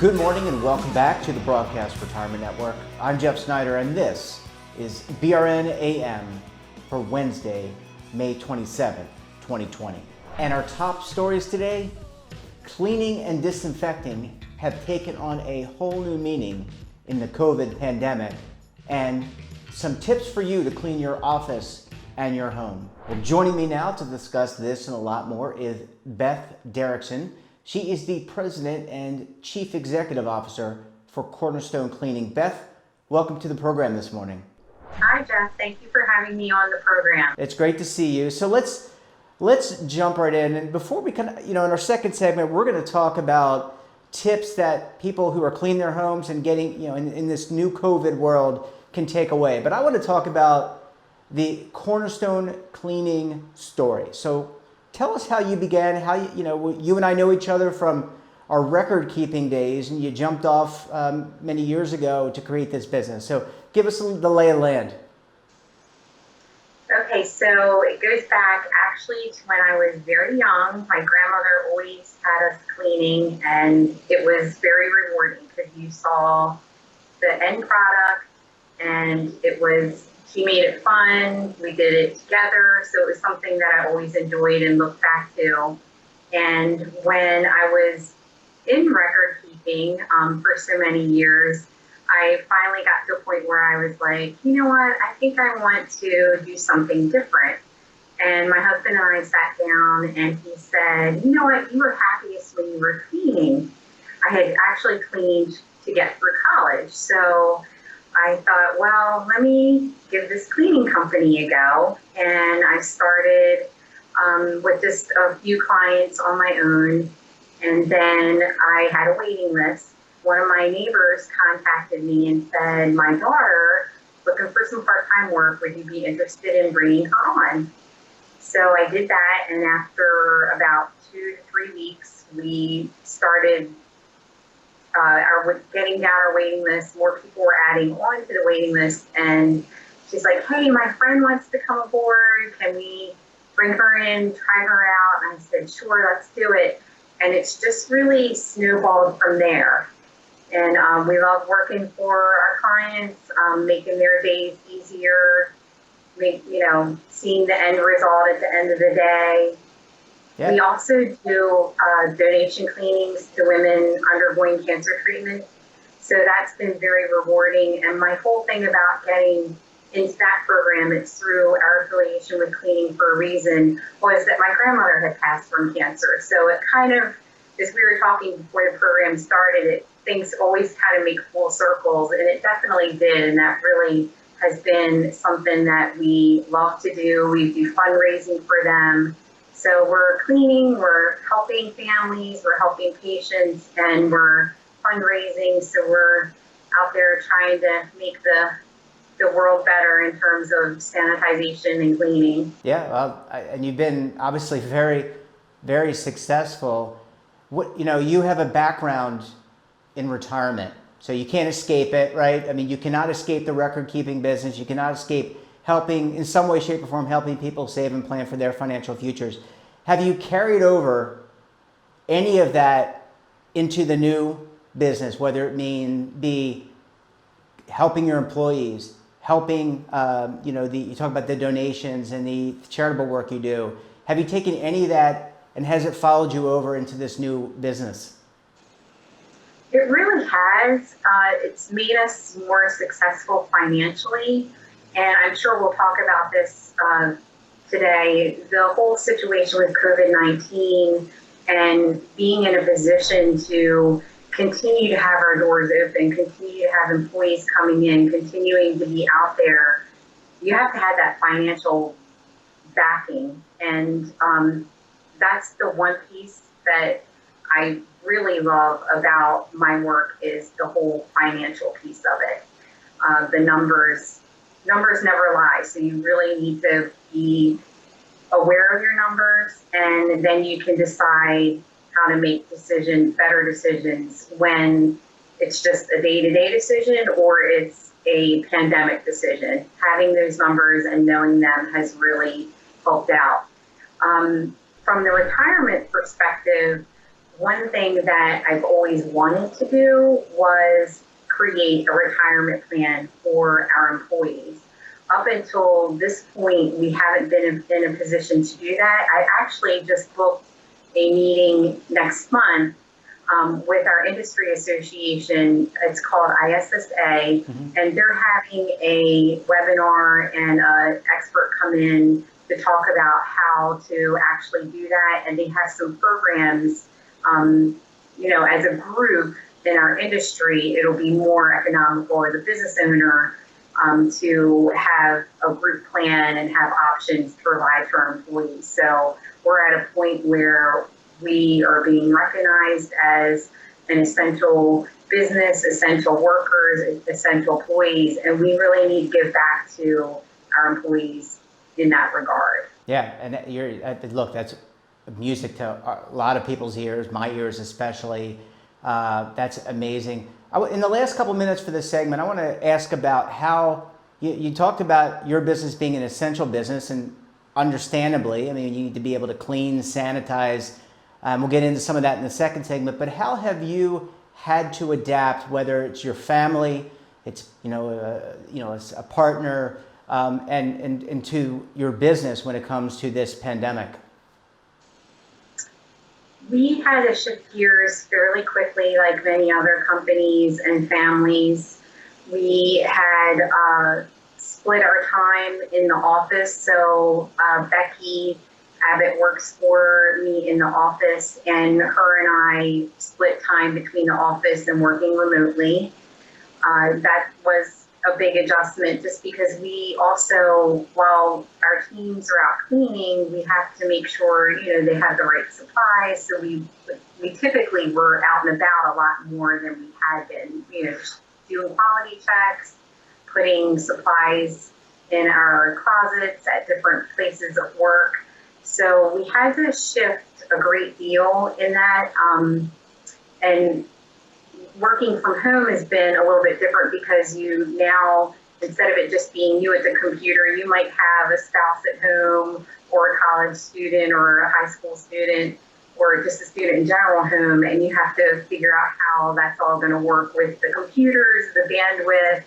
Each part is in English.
Good morning and welcome back to the Broadcast Retirement Network. I'm Jeff Snyder and this is BRN AM for Wednesday, May 27th, 2020. And our top stories today, cleaning and disinfecting have taken on a whole new meaning in the COVID pandemic, and some tips for you to clean your office and your home. Well, joining me now to discuss this and a lot more is Beth Derrickson. She is the President and Chief Executive Officer for Cornerstone Cleaning. Beth, welcome to the program this morning. Hi, Jeff. Thank you for having me on the program. It's great to see you. So let's jump right in. And before we can, in our second segment, we're going to talk about tips that people who are cleaning their homes and getting, in this new COVID world can take away. But I want to talk about the Cornerstone Cleaning story. So tell us how you began, how you and I know each other from our record-keeping days, and you jumped off many years ago to create this business. So give us the lay of the land. Okay, so it goes back actually to when I was very young. My grandmother always had us cleaning, and it was very rewarding because you saw the end product, and she made it fun. We did it together. So it was something that I always enjoyed and looked back to. And when I was in record keeping for so many years, I finally got to a point where I was like, you know what, I think I want to do something different. And my husband and I sat down and he said, you know what, you were happiest when you were cleaning. I had actually cleaned to get through college. So I thought, well, let me give this cleaning company a go. And I started with just a few clients on my own. And then I had a waiting list. One of my neighbors contacted me and said, my daughter looking for some part-time work. Would you be interested in bringing her on? So I did that. And after about 2 to 3 weeks, we started getting down our waiting list. More people were adding on to the waiting list, and she's like, hey, my friend wants to come aboard. Can we bring her in, try her out? And I said, sure, let's do it. And it's just really snowballed from there. And we love working for our clients, making their days easier, seeing the end result at the end of the day. Yeah. We also do donation cleanings to women undergoing cancer treatment. So that's been very rewarding. And my whole thing about getting into that program, it's through our affiliation with Cleaning for a Reason, was that my grandmother had passed from cancer. So it kind of, as we were talking before the program started, things always kind of make full circles. And it definitely did. And that really has been something that we love to do. We do fundraising for them. So we're cleaning, we're helping families, we're helping patients, and we're fundraising. So we're out there trying to make the world better in terms of sanitization and cleaning. Yeah, and you've been obviously very, very successful. You have a background in retirement, so you can't escape it, right? I mean, you cannot escape the record-keeping business. You cannot escape helping, in some way, shape, or form, helping people save and plan for their financial futures. Have you carried over any of that into the new business, whether it be helping your employees, helping, you talk about the donations and the charitable work you do. Have you taken any of that, and has it followed you over into this new business? It really has. It's made us more successful financially. And I'm sure we'll talk about this today. The whole situation with COVID-19 and being in a position to continue to have our doors open, continue to have employees coming in, continuing to be out there, you have to have that financial backing. And that's the one piece that I really love about my work, is the whole financial piece of it. The numbers never lie. So you really need to be aware of your numbers, and then you can decide how to make better decisions when it's just a day-to-day decision or it's a pandemic decision. Having those numbers and knowing them has really helped out. From the retirement perspective, one thing that I've always wanted to do was create a retirement plan for our employees. Up until this point, we haven't been in a position to do that. I actually just booked a meeting next month with our industry association. It's called ISSA, and they're having a webinar and an expert come in to talk about how to actually do that. And they have some programs, as a group in our industry, it'll be more economical as a business owner to have a group plan and have options to provide to our employees. So we're at a point where we are being recognized as an essential business, essential workers, essential employees, and we really need to give back to our employees in that regard. Yeah, and look, that's music to a lot of people's ears, my ears especially. That's amazing. In the last couple minutes for this segment, I want to ask about how you talked about your business being an essential business, and understandably, I mean, you need to be able to clean, sanitize. We'll get into some of that in the second segment, but how have you had to adapt, whether it's your family, it's a partner, and to your business when it comes to this pandemic? We had to shift gears fairly quickly, like many other companies and families. We had split our time in the office. So Becky Abbott works for me in the office, and her and I split time between the office and working remotely. That was a big adjustment, just because we also, while our teams are out cleaning, we have to make sure they have the right supplies. So we typically were out and about a lot more than we had been, doing quality checks, putting supplies in our closets at different places of work. So we had to shift a great deal in that, and working from home has been a little bit different, because you now, instead of it just being you at the computer, you might have a spouse at home, or a college student, or a high school student, or just a student in general home, and you have to figure out how that's all going to work with the computers, the bandwidth.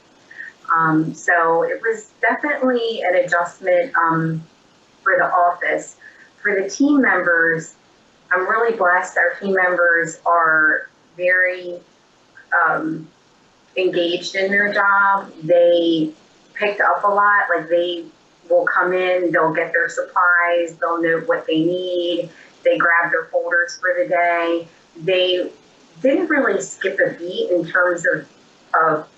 So it was definitely an adjustment for the office. For the team members, I'm really blessed. Our team members are very engaged in their job. They picked up a lot. Like, they will come in, they'll get their supplies, they'll know what they need, they grab their folders for the day. They didn't really skip a beat in terms of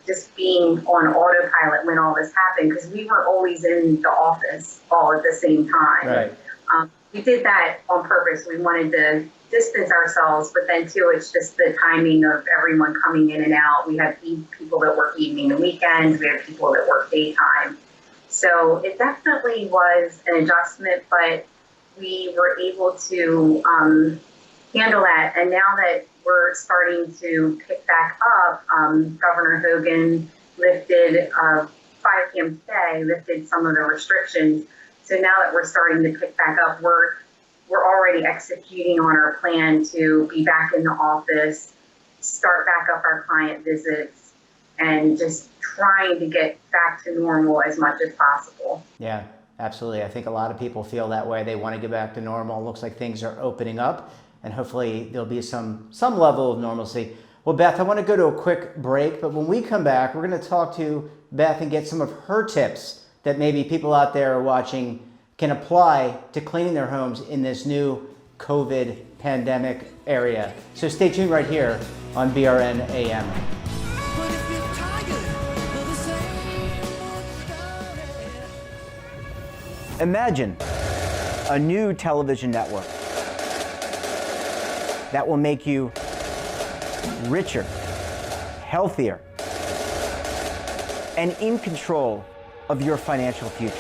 just being on autopilot when all this happened, because we were always in the office all at the same time. Right. We did that on purpose. We wanted to distance ourselves, but then too, it's just the timing of everyone coming in and out. We have people that work evening and weekends. We have people that work daytime. So it definitely was an adjustment, but we were able to handle that. And now that we're starting to pick back up, Governor Hogan lifted 5 p.m. today, lifted some of the restrictions. So now that we're starting to pick back up, we're already executing on our plan to be back in the office, start back up our client visits, and just trying to get back to normal as much as possible. Yeah, absolutely. I think a lot of people feel that way. They want to get back to normal. It looks like things are opening up, and hopefully there'll be some level of normalcy. Well, Beth, I want to go to a quick break, but when we come back, we're going to talk to Beth and get some of her tips that maybe people out there watching can apply to cleaning their homes in this new COVID pandemic area. So stay tuned right here on BRN AM. Imagine a new television network that will make you richer, healthier, and in control of your financial future.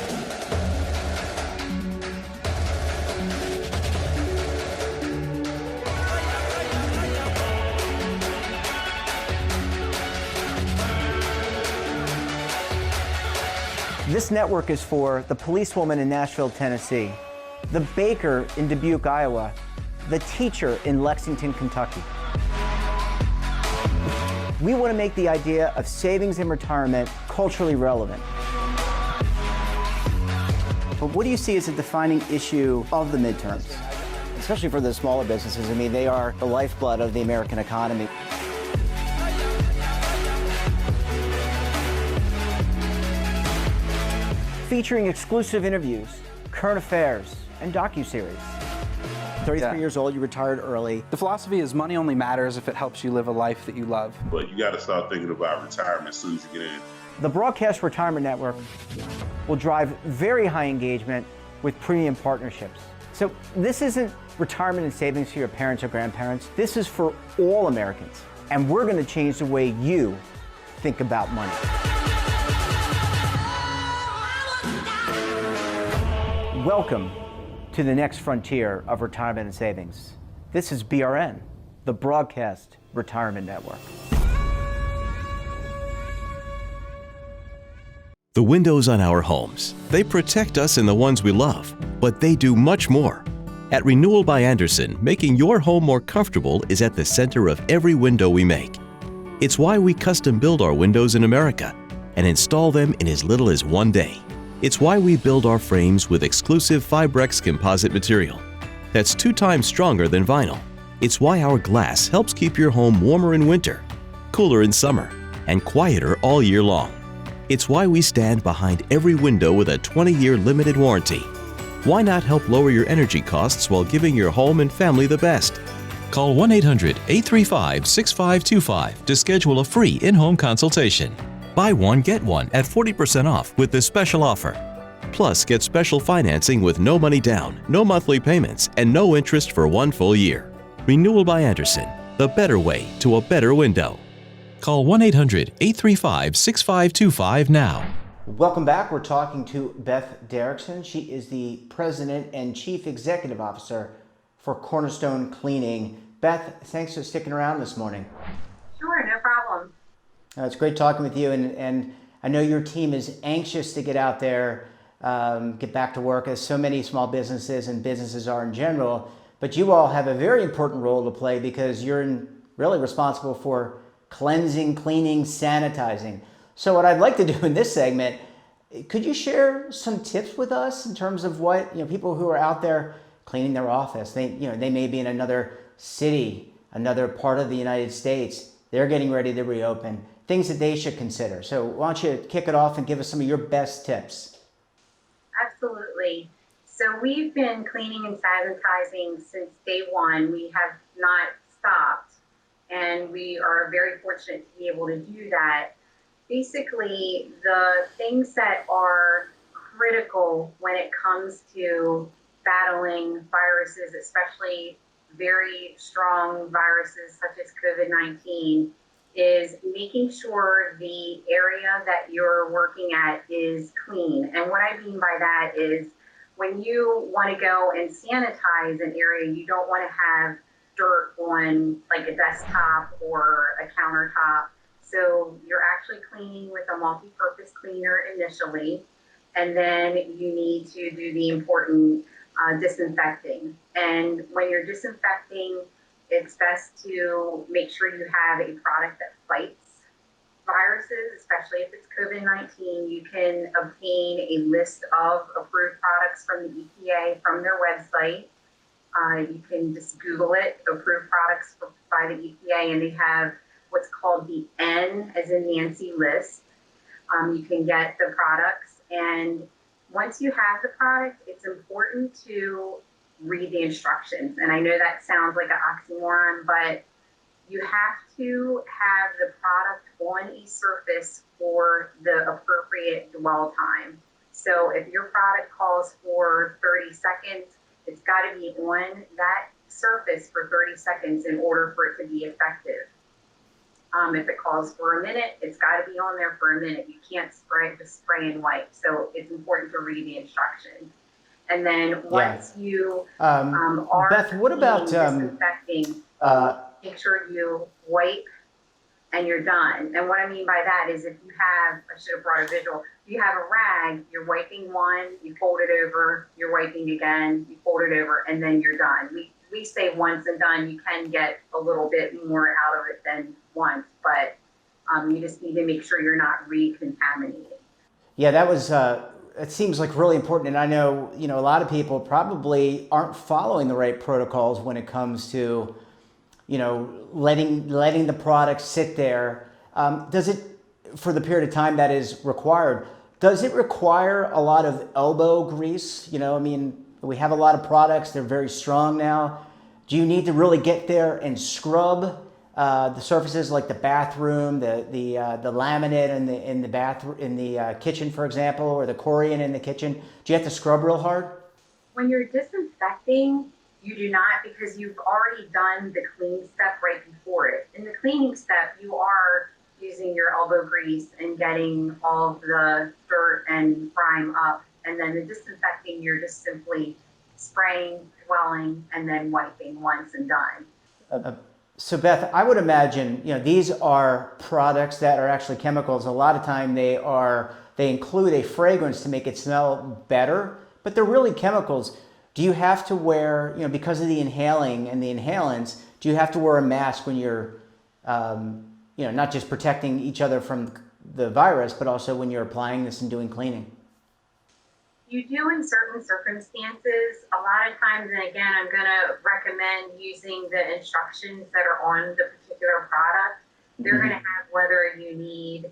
This network is for the policewoman in Nashville, Tennessee, the baker in Dubuque, Iowa, the teacher in Lexington, Kentucky. We want to make the idea of savings and retirement culturally relevant. But what do you see as a defining issue of the midterms, especially for the smaller businesses? I mean, they are the lifeblood of the American economy. Featuring exclusive interviews, current affairs, and docuseries. 33 years old, you retired early. The philosophy is money only matters if it helps you live a life that you love. But you got to start thinking about retirement as soon as you get in. The Broadcast Retirement Network will drive very high engagement with premium partnerships. So this isn't retirement and savings for your parents or grandparents. This is for all Americans. And we're going to change the way you think about money. Welcome to the next frontier of retirement and savings. This is BRN, the Broadcast Retirement Network. The windows on our homes, they protect us and the ones we love, but they do much more. At Renewal by Andersen, making your home more comfortable is at the center of every window we make. It's why we custom build our windows in America and install them in as little as 1 day. It's why we build our frames with exclusive Fibrex composite material that's 2 times stronger than vinyl. It's why our glass helps keep your home warmer in winter, cooler in summer, and quieter all year long. It's why we stand behind every window with a 20-year limited warranty. Why not help lower your energy costs while giving your home and family the best? Call 1-800-835-6525 to schedule a free in-home consultation. Buy one, get one at 40% off with this special offer. Plus, get special financing with no money down, no monthly payments, and no interest for 1 full year. Renewal by Andersen, the better way to a better window. Call 1-800-835-6525 now. Welcome back. We're talking to Beth Derrickson. She is the President and Chief Executive Officer for Cornerstone Cleaning. Beth, thanks for sticking around this morning. Sure, no problem. It's great talking with you, and I know your team is anxious to get out there, get back to work, as so many small businesses and businesses are in general, but you all have a very important role to play because you're really responsible for cleansing, cleaning, sanitizing. So what I'd like to do in this segment, could you share some tips with us in terms of what, people who are out there cleaning their office, they may be in another city, another part of the United States, they're getting ready to reopen, things that they should consider. So why don't you kick it off and give us some of your best tips? Absolutely. So we've been cleaning and sanitizing since day one. We have not stopped, and we are very fortunate to be able to do that. Basically, the things that are critical when it comes to battling viruses, especially very strong viruses such as COVID-19, is making sure the area that you're working at is clean. And what I mean by that is when you want to go and sanitize an area, you don't want to have dirt on like a desktop or a countertop. So you're actually cleaning with a multi-purpose cleaner initially, and then you need to do the important disinfecting. And when you're disinfecting, it's best to make sure you have a product that fights viruses, especially if it's COVID-19. You can obtain a list of approved products from the EPA from their website. You can just Google it, approved products by the EPA, and they have what's called the N as in Nancy list. You can get the products, and once you have the product, it's important to read the instructions. And I know that sounds like an oxymoron, but you have to have the product on a surface for the appropriate dwell time. So if your product calls for 30 seconds, it's got to be on that surface for 30 seconds in order for it to be effective. If it calls for a minute, it's got to be on there for a minute. You can't just spray and wipe. So it's important to read the instructions. And then once you are Beth, what about disinfecting, make sure you wipe and you're done. And what I mean by that is if you have, I should have brought a visual, if you have a rag, you're wiping one, you fold it over, you're wiping again, you fold it over, and then you're done. We we say once and done. You can get a little bit more out of it than once, but you just need to make sure you're not recontaminating. Yeah, that was, it seems like really important. And I know, a lot of people probably aren't following the right protocols when it comes to, letting the product sit there. Does it, for the period of time that is required, does it require a lot of elbow grease? We have a lot of products, they're very strong now. Do you need to really get there and scrub the surfaces like the bathroom, the laminate in the bathroom, in the kitchen, for example, or the corian in the kitchen? Do you have to scrub real hard? When you're disinfecting, you do not, because you've already done the clean step right before it. In the cleaning step, you are using your elbow grease and getting all of the dirt and grime up. And then the disinfecting, you're just simply spraying, dwelling, and then wiping once and done. So Beth, I would imagine, these are products that are actually chemicals. A lot of time they include a fragrance to make it smell better, but they're really chemicals. Do you have to wear, because of the inhaling and the inhalants, do you have to wear a mask when you're, not just protecting each other from the virus, but also when you're applying this and doing cleaning? You do in certain circumstances. A lot of times, and again, I'm going to recommend using the instructions that are on the particular product. They're going to have whether you need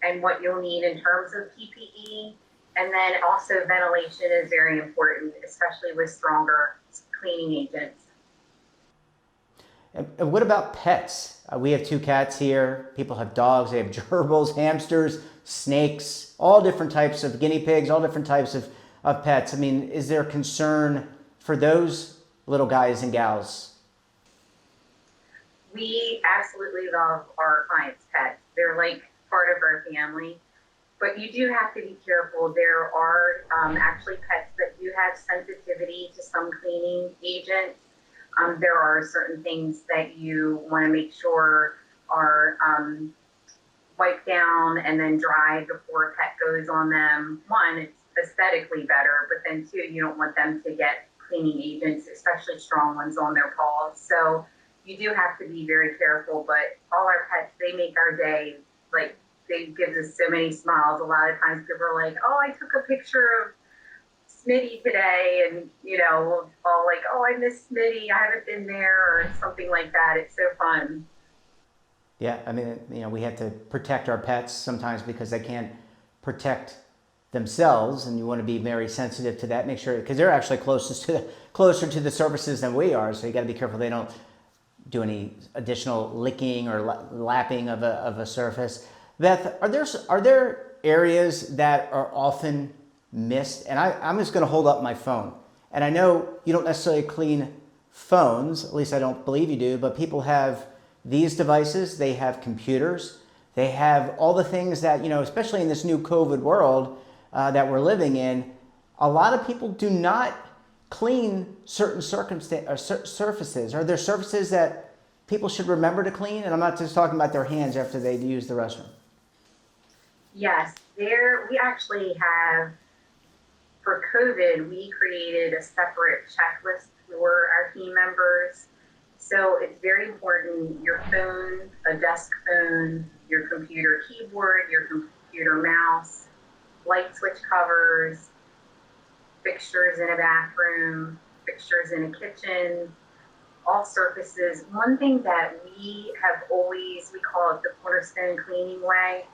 and what you'll need in terms of PPE. And then also ventilation is very important, especially with stronger cleaning agents. And what about pets? We have 2 cats here. People have dogs, they have gerbils, hamsters, snakes, all different types of guinea pigs, all different types of pets. Is there concern for those little guys and gals? We absolutely love our clients' pets. They're like part of our family. But you do have to be careful. There are actually pets that do have sensitivity to some cleaning agents. There are certain things that you want to make sure are wiped down and then dried before a pet goes on them. One, it's aesthetically better, but then 2, you don't want them to get cleaning agents, especially strong ones, on their paws. So you do have to be very careful, but all our pets, they make our day. Like, they give us so many smiles. A lot of times people are like, oh, I took a picture of Smitty today, and all like, oh, I miss Smitty, I haven't been there, or something like that. It's so fun. Yeah, we have to protect our pets sometimes because they can't protect themselves, and you want to be very sensitive to that. Make sure, because they're actually closer to the surfaces than we are, so you got to be careful they don't do any additional licking or lapping of a surface. Beth, are there areas that are often missed? And I'm just going to hold up my phone. And I know you don't necessarily clean phones, at least I don't believe you do, but people have these devices, they have computers, they have all the things that, especially in this new COVID world that we're living in, a lot of people do not clean certain surfaces. Are there surfaces that people should remember to clean? And I'm not just talking about their hands after they use the restroom. Yes, we actually have, for COVID, we created a separate checklist for our team members. So it's very important, your phone, a desk phone, your computer keyboard, your computer mouse, light switch covers, fixtures in a bathroom, fixtures in a kitchen, all surfaces. One thing that we have always, we call it the Cornerstone cleaning way.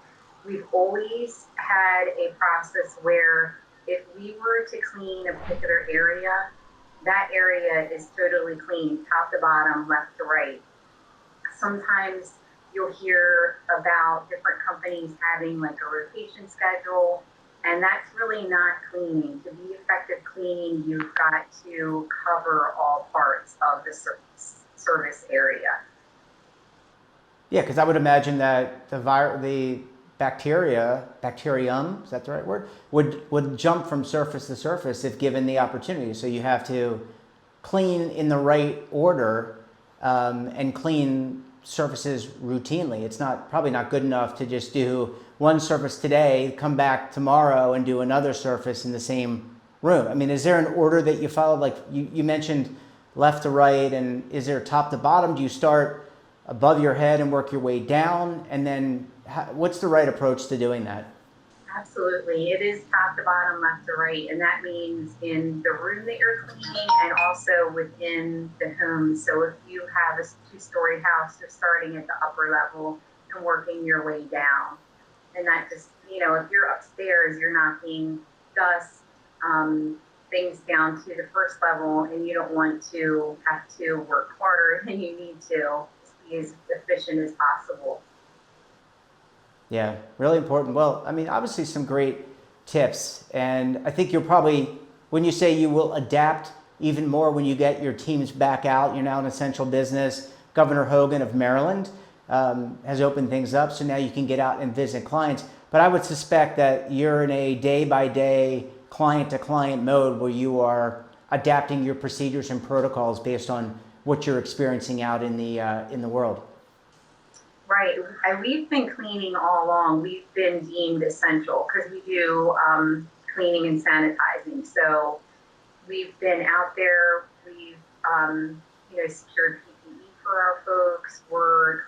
We've always had a process where if we were to clean a particular area, that area is totally clean, top to bottom, left to right. Sometimes you'll hear about different companies having like a rotation schedule, and that's really not cleaning. To be effective cleaning, you've got to cover all parts of the service area. Yeah, because I would imagine that the bacterium, is that the right word, would jump from surface to surface if given the opportunity. So you have to clean in the right order and clean surfaces routinely. It's probably not good enough to just do one surface today, come back tomorrow and do another surface in the same room. Is there an order that you follow? Like you mentioned left to right, and is there top to bottom? Do you start above your head and work your way down? And then what's the right approach to doing that? Absolutely. It is top to bottom, left to right. And that means in the room that you're cleaning and also within the home. So if you have a 2-story house, you're starting at the upper level and working your way down. And that just, if you're upstairs, you're knocking dust, things down to the first level, and you don't want to have to work harder than you need to be as efficient as possible. Yeah, really important. Well, I mean, obviously some great tips. And I think you'll probably, when you say you will adapt even more when you get your teams back out, you're now an essential business. Governor Hogan of Maryland has opened things up, so now you can get out and visit clients. But I would suspect that you're in a day-by-day, client-to-client mode where you are adapting your procedures and protocols based on what you're experiencing out in the world. Right. We've been cleaning all along. We've been deemed essential because we do cleaning and sanitizing. So we've been out there. We've secured PPE for our folks. We're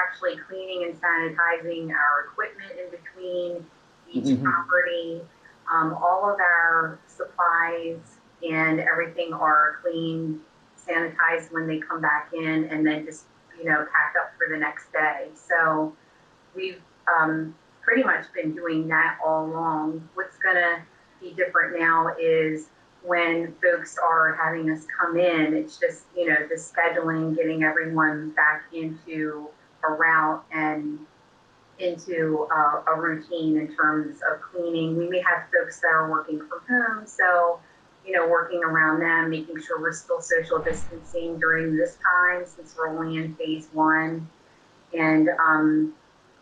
actually cleaning and sanitizing our equipment in between each property. All of our supplies and everything are cleaned, sanitized when they come back in, and then just pack up for the next day. So we've pretty much been doing that all along. What's going to be different now is when folks are having us come in, it's just, the scheduling, getting everyone back into a route and into a routine in terms of cleaning. We may have folks that are working from home, so working around them, making sure we're still social distancing during this time since we're only in phase 1. And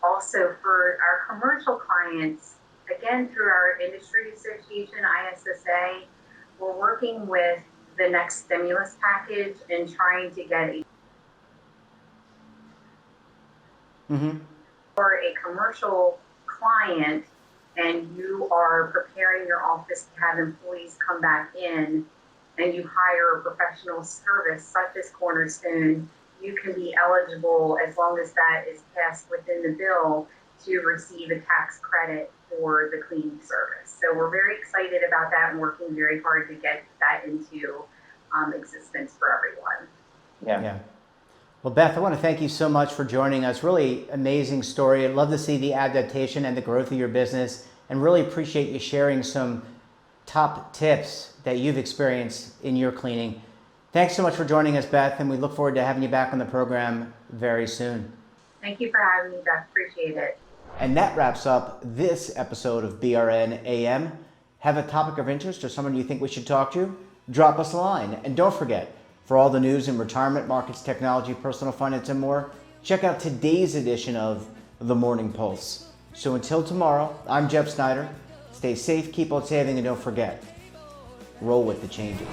also for our commercial clients, again, through our industry association, ISSA, we're working with the next stimulus package and trying to get for a commercial client, and you are preparing your office to have employees come back in, and you hire a professional service such as Cornerstone, you can be eligible, as long as that is passed within the bill, to receive a tax credit for the cleaning service. So we're very excited about that and working very hard to get that into existence for everyone. Yeah. Well, Beth, I want to thank you so much for joining us. Really amazing story. I'd love to see the adaptation and the growth of your business, and really appreciate you sharing some top tips that you've experienced in your cleaning. Thanks so much for joining us, Beth, and we look forward to having you back on the program very soon. Thank you for having me, Beth. Appreciate it. And that wraps up this episode of BRN AM. Have a topic of interest or someone you think we should talk to? Drop us a line. And don't forget, for all the news in retirement, markets, technology, personal finance, and more, check out today's edition of The Morning Pulse. So until tomorrow, I'm Jeff Snyder. Stay safe, keep on saving, and don't forget, roll with the changes.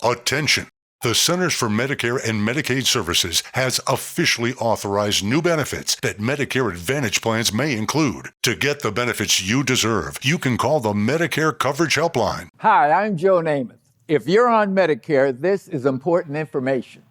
Attention! The Centers for Medicare and Medicaid Services has officially authorized new benefits that Medicare Advantage plans may include. To get the benefits you deserve, you can call the Medicare Coverage Helpline. Hi, I'm Joe Namath. If you're on Medicare, this is important information.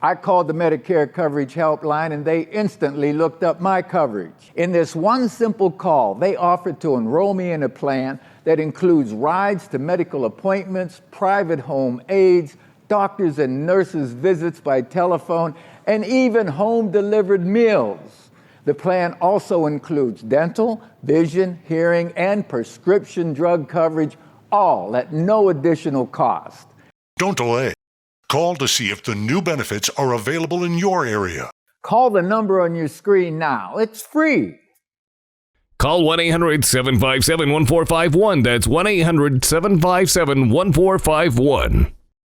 I called the Medicare Coverage Helpline and they instantly looked up my coverage. In this one simple call, they offered to enroll me in a plan that includes rides to medical appointments, private home aides, doctors and nurses' visits by telephone, and even home-delivered meals. The plan also includes dental, vision, hearing, and prescription drug coverage, all at no additional cost. Don't delay. Call to see if the new benefits are available in your area. Call the number on your screen now. It's free. Call 1-800-757-1451. That's 1-800-757-1451.